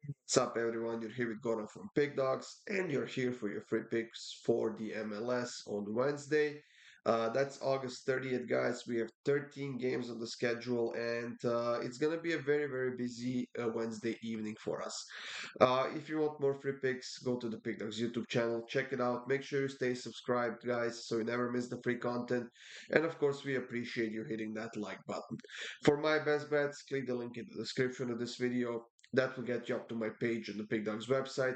What's up, everyone? You're here with Goran from Pickdawgz, and you're here for your free picks for the MLS on Wednesday. That's August 30th, guys. We have 13 games on the schedule, and it's going to be a very, very busy Wednesday evening for us. If you want more free picks, go to the Pickdawgz YouTube channel, check it out. Make sure you stay subscribed, guys, so you never miss the free content. And of course, we appreciate you hitting that like button. For my best bets, click the link in the description of this video. That will get you up to my page on the Pick Dawgz website,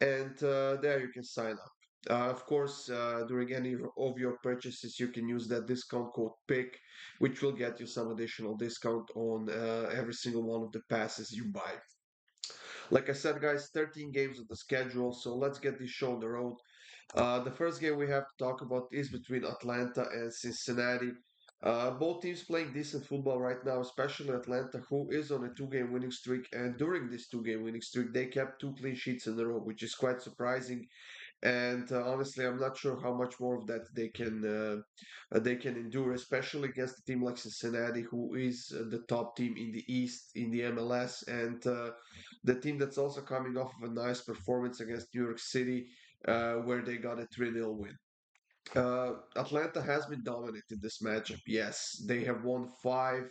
and there you can sign up. Of course, during any of your purchases, you can use that discount code PICK, which will get you some additional discount on every single one of the passes you buy. Like I said, guys, 13 games of the schedule, so let's get this show on the road. The first game we have to talk about is between Atlanta and Cincinnati. Both teams playing decent football right now, especially Atlanta, who is on a two-game winning streak. And during this two-game winning streak, they kept two clean sheets in a row, which is quite surprising. And honestly, I'm not sure how much more of that they can endure, especially against a team like Cincinnati, who is the top team in the East in the MLS, and the team that's also coming off of a nice performance against New York City, where they got a 3-0 win. Atlanta has been dominant in this matchup. Yes, they have won five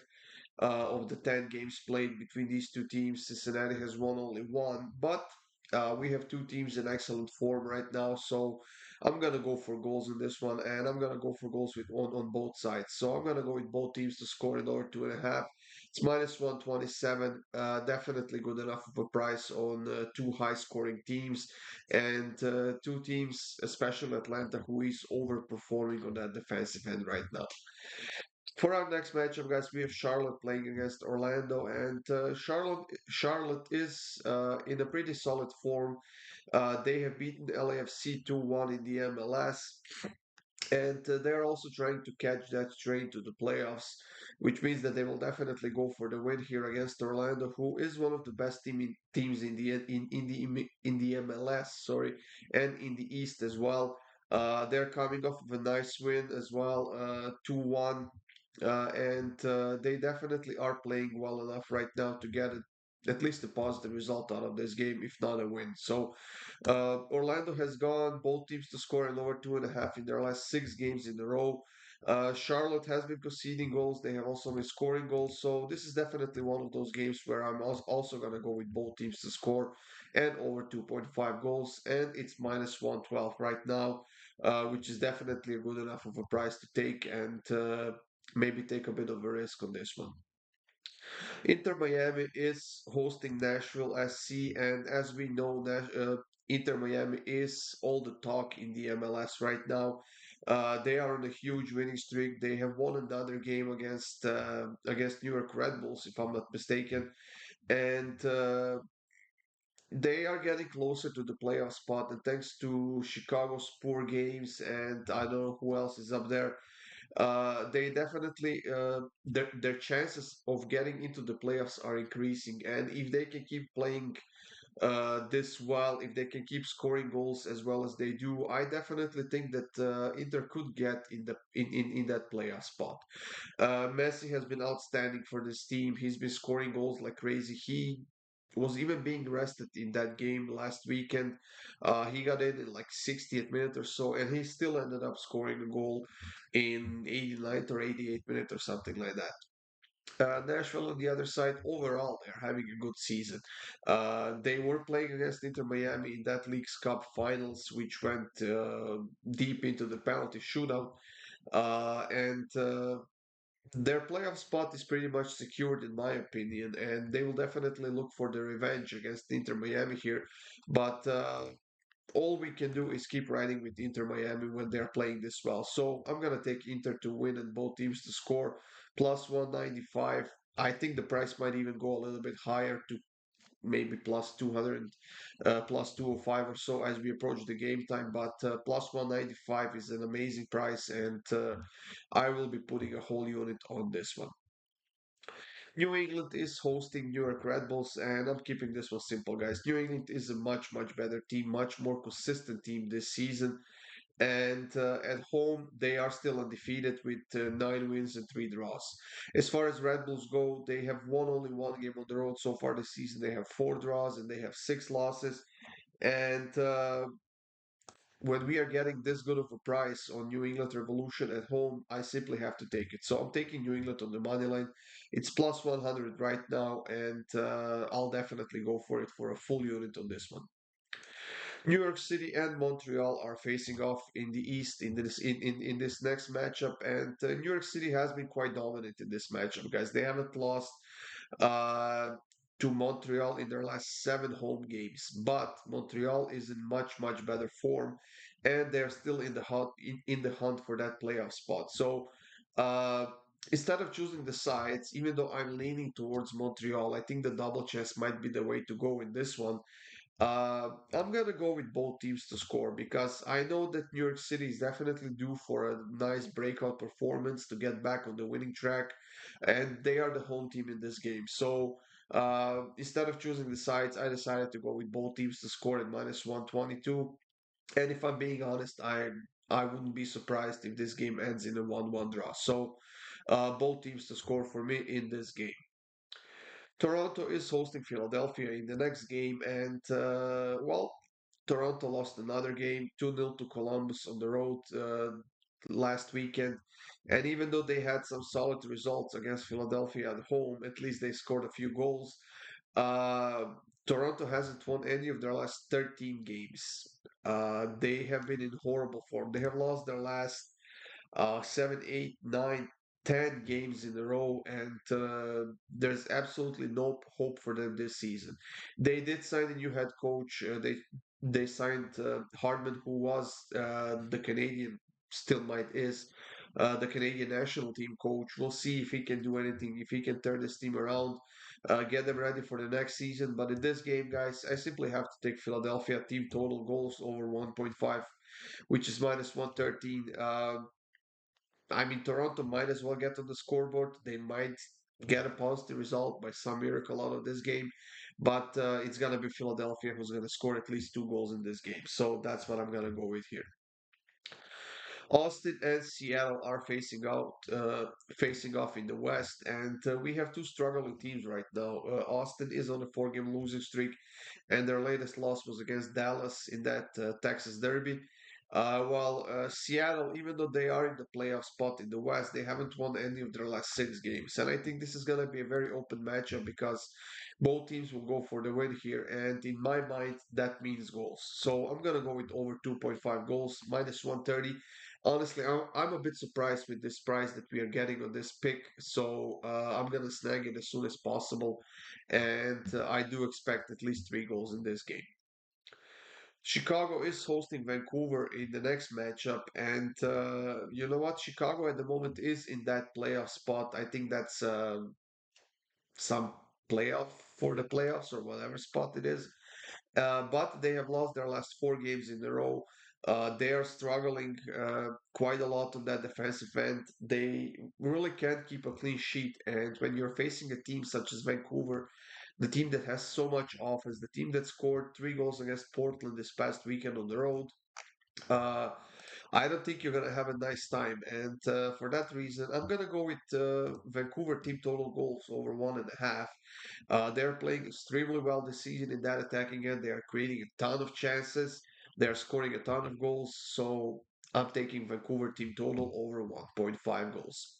of the 10 games played between these two teams. Cincinnati has won only one, but we have two teams in excellent form right now. So I'm going to go for goals in this one, and I'm going to go for goals with on both sides. So I'm going to go with both teams to score in over 2.5. It's minus 127. Definitely good enough of a price on two high scoring teams and two teams, especially Atlanta, who is overperforming on that defensive end right now. For our next matchup, guys, we have Charlotte playing against Orlando, and Charlotte is in a pretty solid form. They have beaten LAFC 2-1 in the MLS, and they're also trying to catch that train to the playoffs, which means that they will definitely go for the win here against Orlando, who is one of the best teams in the MLS, sorry, and in the East as well. They're coming off of a nice win as well, 2-1, and they definitely are playing well enough right now to get at least a positive result out of this game, if not a win. So Orlando has gone both teams to score in over 2.5 in their last six games in a row. Charlotte has been conceding goals. They have also been scoring goals. So this is definitely one of those games where I'm also going to go with both teams to score and over 2.5 goals. And it's minus 112 right now, which is definitely a good enough of a price to take and maybe take a bit of a risk on this one. Inter Miami is hosting Nashville SC, and as we know, Inter Miami is all the talk in the MLS right now. They are on a huge winning streak. They have won another game against New York Red Bulls, if I'm not mistaken, and they are getting closer to the playoff spot. And thanks to Chicago's poor games, and I don't know who else is up there, they definitely their chances of getting into the playoffs are increasing, and if they can keep playing this well, if they can keep scoring goals as well as they do, I definitely think that Inter could get in that playoff spot. Messi has been outstanding for this team. He's been scoring goals like crazy. He was even being rested in that game last weekend. He got in like 60th minute or so, and he still ended up scoring a goal in 89th or 88th minute or something like that. Nashville on the other side, overall, they're having a good season. They were playing against Inter Miami in that League's Cup finals, which went deep into the penalty shootout. And their playoff spot is pretty much secured, in my opinion, and they will definitely look for the revenge against Inter Miami here. But all we can do is keep riding with Inter Miami when they're playing this well. So I'm gonna take Inter to win and both teams to score plus 195. I think the price might even go a little bit higher to maybe plus 200, plus 205 or so as we approach the game time. But plus 195 is an amazing price, and I will be putting a whole unit on this one. New England is hosting New York Red Bulls, and I'm keeping this one simple, guys. New England is a much, much better team, much more consistent team this season. And at home, they are still undefeated with 9 wins and 3 draws. As far as Red Bulls go, they have won only one game on the road so far this season. They have 4 draws and they have 6 losses. And when we are getting this good of a price on New England Revolution at home, I simply have to take it. So I'm taking New England on the money line. It's plus 100 right now, and I'll definitely go for it for a full unit on this one. New York City and Montreal are facing off in the East in this next matchup, and New York City has been quite dominant in this matchup, guys. They haven't lost uh, to Montreal in their last 7 home games, but Montreal is in much better form, and they're still in the hunt for that playoff spot. So. Uh, Instead of choosing the sides, even though I'm leaning towards Montreal, I think the double chess might be the way to go in this one. I'm gonna go with both teams to score because I know that New York City is definitely due for a nice breakout performance to get back on the winning track, and they are the home team in this game. So instead of choosing the sides, I decided to go with both teams to score at minus 122. And if I'm being honest, I wouldn't be surprised if this game ends in a 1-1 draw. So both teams to score for me in this game. Toronto is hosting Philadelphia in the next game, and Toronto lost another game 2-0 to Columbus on the road last weekend. And even though they had some solid results against Philadelphia at home, at least they scored a few goals. Uh, Toronto hasn't won any of their last 13 games. They have been in horrible form. They have lost their last 7, 8, 9, 10 games in a row, and there's absolutely no hope for them this season. They did sign a new head coach. They signed Hardman, who was the Canadian, still might is. The Canadian national team coach. We'll see if he can do anything, if he can turn this team around, get them ready for the next season. But in this game, guys, I simply have to take Philadelphia team total goals over 1.5, which is minus 113. I mean, Toronto might as well get on the scoreboard. They might get a positive result by some miracle out of this game, but it's going to be Philadelphia who's going to score at least 2 goals in this game. So that's what I'm going to go with here. Austin and Seattle are facing off in the West, and we have two struggling teams right now. Austin is on a 4-game losing streak, and their latest loss was against Dallas in that Texas Derby. While Seattle, even though they are in the playoff spot in the West, they haven't won any of their last 6 games. And I think this is going to be a very open matchup because both teams will go for the win here. And in my mind, that means goals. So I'm going to go with over 2.5 goals, minus 130. Honestly, I'm a bit surprised with this price that we are getting on this pick. So I'm going to snag it as soon as possible. And I do expect at least 3 goals in this game. Chicago is hosting Vancouver in the next matchup, and you know what? Chicago at the moment is in that playoff spot. I think that's some playoff for the playoffs or whatever spot it is. But they have lost their last 4 games in a row. They are struggling quite a lot on that defensive end. They really can't keep a clean sheet. And when you're facing a team such as Vancouver, the team that has so much offense, the team that scored 3 goals against Portland this past weekend on the road, uh, I don't think you're going to have a nice time. And for that reason, I'm going to go with Vancouver team total goals over 1.5. They're playing extremely well this season in that attacking end. They are creating a ton of chances. They are scoring a ton of goals. So I'm taking Vancouver team total over 1.5 goals.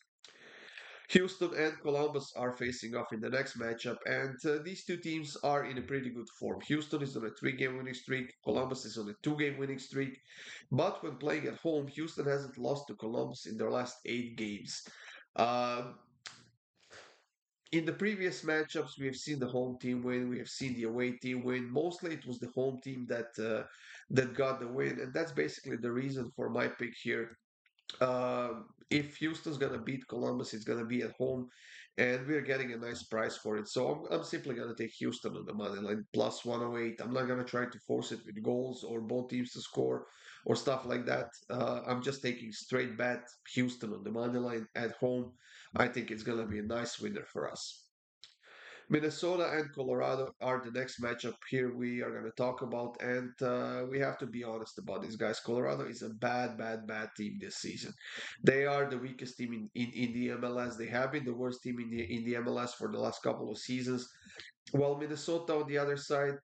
Houston and Columbus are facing off in the next matchup, and these two teams are in a pretty good form. Houston is on a 3-game winning streak, Columbus is on a 2-game winning streak. But when playing at home, Houston hasn't lost to Columbus in their last 8 games. Uh, in the previous matchups, we have seen the home team win, we have seen the away team win. Mostly, it was the home team that got the win, and that's basically the reason for my pick here. If Houston's gonna beat Columbus, it's gonna be at home, and we're getting a nice price for it. So I'm simply gonna take Houston on the money line plus 108. I'm not gonna try to force it with goals or both teams to score or stuff like that. I'm just taking straight bet Houston on the money line at home. I think it's gonna be a nice winner for us. Minnesota and Colorado are the next matchup here we are going to talk about, and we have to be honest about these guys. Colorado is a bad, bad, bad team this season. They are the weakest team in the MLS. They have been the worst team in the MLS for the last couple of seasons. While Minnesota, on the other side,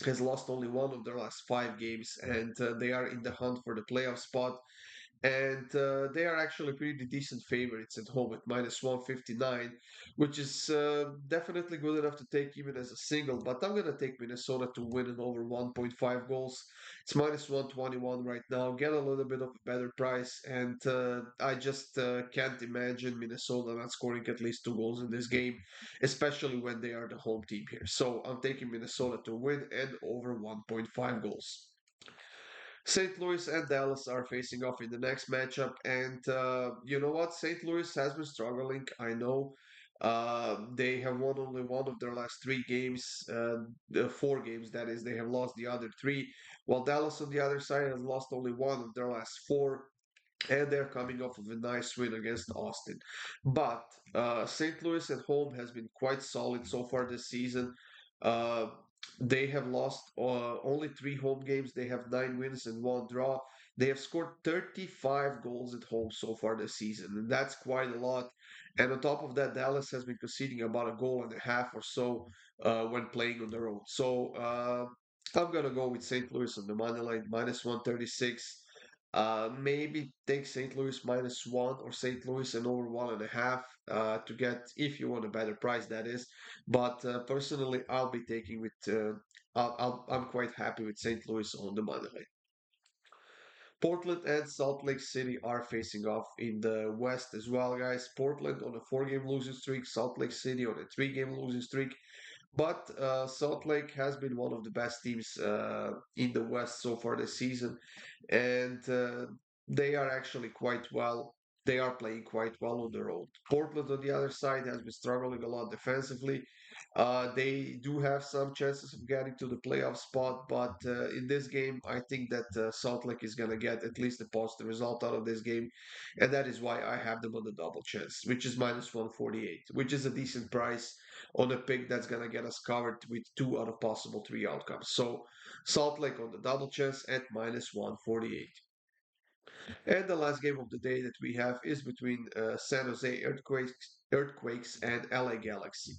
has lost only one of their last 5 games, and they are in the hunt for the playoff spot. And they are actually pretty decent favorites at home at minus 159, which is definitely good enough to take even as a single. But I'm going to take Minnesota to win in over 1.5 goals. It's minus 121 right now. Get a little bit of a better price. And I just can't imagine Minnesota not scoring at least 2 goals in this game, especially when they are the home team here. So I'm taking Minnesota to win and over 1.5 goals. St. Louis and Dallas are facing off in the next matchup, and you know what? St. Louis has been struggling. I know they have won only one of their last 3 games, the 4 games that is. They have lost the other three, while Dallas on the other side has lost only one of their last four, and they're coming off of a nice win against Austin. But St. Louis at home has been quite solid so far this season. Uh, they have lost only 3 home games. They have 9 wins and 1 draw. They have scored 35 goals at home so far this season, and that's quite a lot. And on top of that, Dallas has been conceding about a goal and a half or so when playing on their own. So I'm gonna go with St. Louis on the money line, minus 136. Maybe take St. Louis minus one or St. Louis and over 1.5 to get, if you want a better price, that is. But personally, I'll be taking with, I'm quite happy with St. Louis on the money line. Portland and Salt Lake City are facing off in the West as well, guys. Portland on a 4 game losing streak, Salt Lake City on a 3 game losing streak. But Salt Lake has been one of the best teams in the West so far this season, and they are actually quite well. They are playing quite well on their own. Portland, on the other side, has been struggling a lot defensively. They do have some chances of getting to the playoff spot, but in this game, I think that Salt Lake is going to get at least a positive result out of this game, and that is why I have them on the double chance, which is minus 148, which is a decent price on a pick that's going to get us covered with 2 out of possible 3 outcomes. So Salt Lake on the double chance at minus 148. And the last game of the day that we have is between San Jose Earthquakes and LA Galaxy.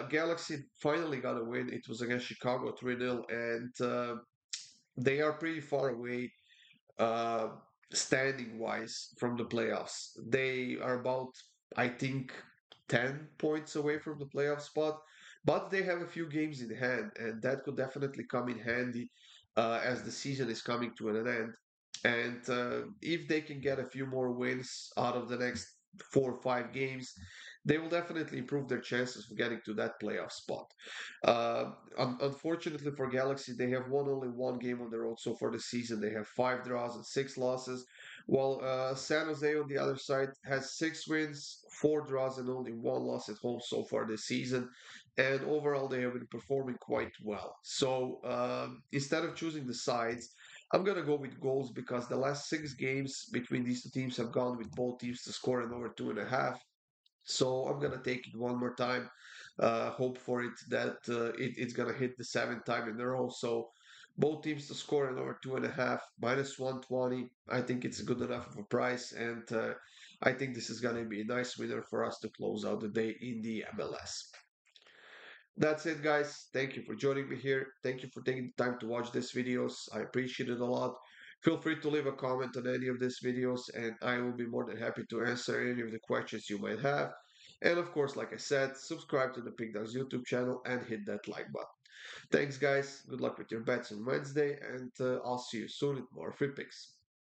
Galaxy finally got a win. It was against Chicago 3-0, and they are pretty far away uh, standing wise from the playoffs. They are about, I think, 10 points away from the playoff spot, but they have a few games in hand, and that could definitely come in handy as the season is coming to an end. And if they can get a few more wins out of the next 4 or 5 games, they will definitely improve their chances of getting to that playoff spot. Unfortunately for Galaxy, they have won only 1 game on the road so far this season. They have 5 draws and 6 losses, while San Jose on the other side has 6 wins, 4 draws, and only 1 loss at home so far this season. And overall, they have been performing quite well. So instead of choosing the sides, I'm gonna go with goals because the last 6 games between these two teams have gone with both teams to score an over 2.5. So I'm gonna take it one more time. Hope for it that it's gonna hit the 7th time in a row. So both teams to score an over 2.5 minus 120. I think it's good enough of a price, and I think this is gonna be a nice winner for us to close out the day in the MLS. That's it, guys. Thank you for joining me here. Thank you for taking the time to watch these videos. I appreciate it a lot. Feel free to leave a comment on any of these videos, and I will be more than happy to answer any of the questions you might have. And of course, like I said, subscribe to the Pickdawgz YouTube channel and hit that like button. Thanks, guys. Good luck with your bets on Wednesday, and I'll see you soon with more free picks.